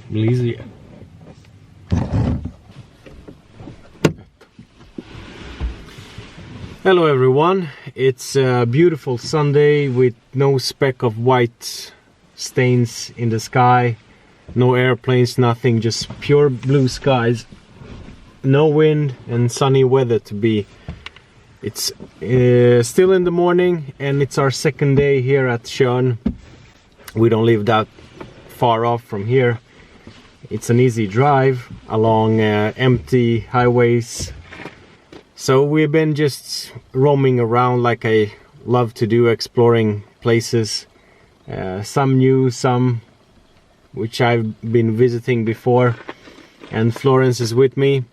blizu je. Hello everyone, it's a beautiful Sunday with no speck of white stains in the sky, no airplanes, nothing, just pure blue skies, no wind and sunny weather to be. It's still in the morning and it's our second day here at Tjörn. We don't live that far off from here. It's an easy drive along empty highways. So we've been just roaming around like I love to do, exploring places. Some new, some which I've been visiting before. And Florence is with me.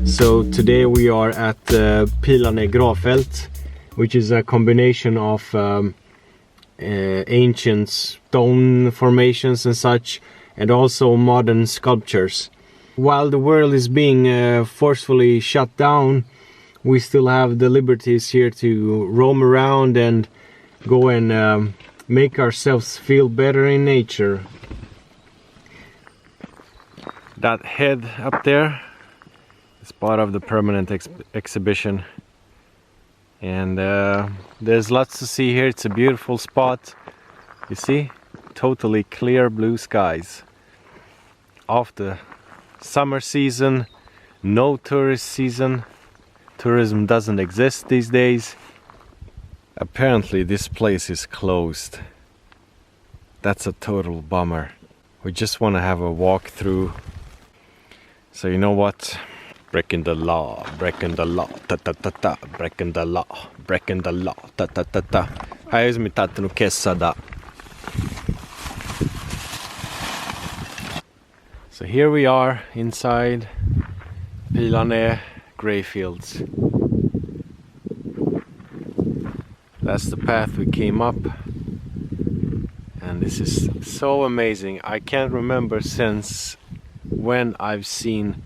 So today we are at Pilane Gravfält, which is a combination of ancient stone formations and such, and also modern sculptures. While the world is being forcefully shut down, we still have the liberties here to roam around and go and make ourselves feel better in nature. That head up there is part of the permanent exhibition, and there's lots to see here. It's a beautiful spot. You see, totally clear blue skies. Off the summer season, no tourist season. Tourism doesn't exist these days. Apparently this place is closed. That's a total bummer. We just want to have a walk through. So you know what? Breaking the law, ta ta ta ta, breaking the law, ta ta ta ta. Ai olisi mitään kesada. So here we are inside Pilane Gravfält. That's the path we came up, and this is so amazing. I can't remember since when I've seen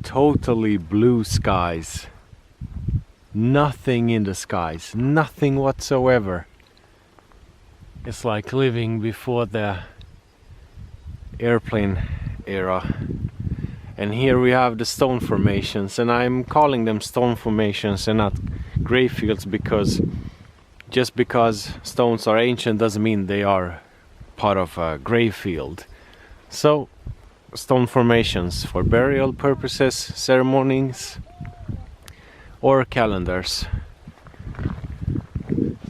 totally blue skies. Nothing in the skies, nothing whatsoever. It's like living before the airplane era. And here we have the stone formations, and I'm calling them stone formations and not grave fields, because just because stones are ancient doesn't mean they are part of a grave field. So stone formations for burial purposes, ceremonies, or calendars.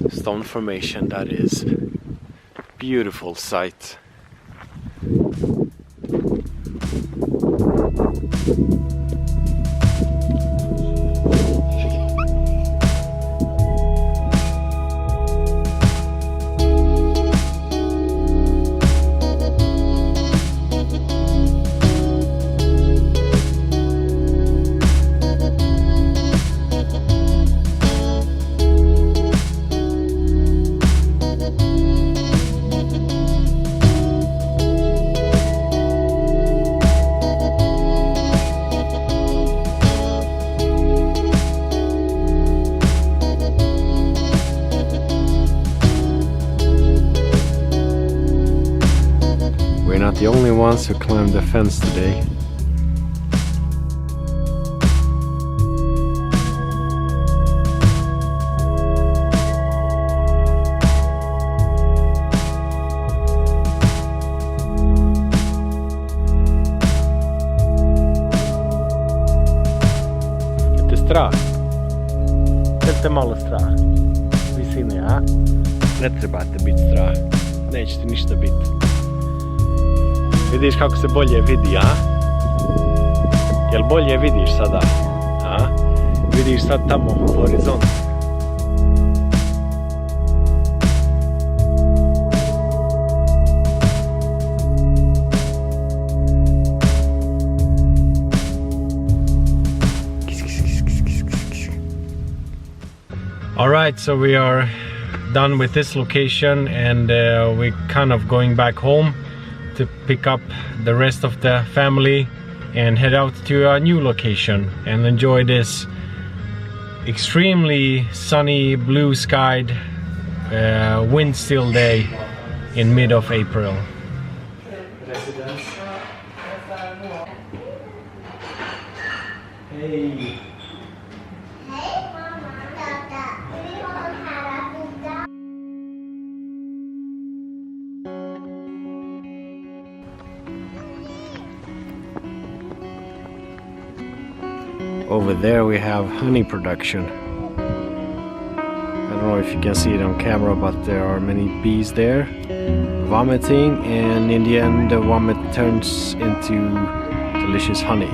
Stone formation, that is. Beautiful sight. We're not the only ones who climbed the fence today. Это страх. Это malo strah. Visine, a? Ne trebate biti strah. Neće ti ništa biti. Vidiš kako se bolje vidi, a? Jel bolje vidiš sada? A? Vidiš sad tamo horizont. Alright, so we are done with this location, and we're kind of going back home to pick up the rest of the family and head out to a new location and enjoy this extremely sunny, blue skied, wind still day in mid of April. Hey. Over there we have honey production. I don't know if you can see it on camera, but there are many bees there vomiting, and in the end the vomit turns into delicious honey.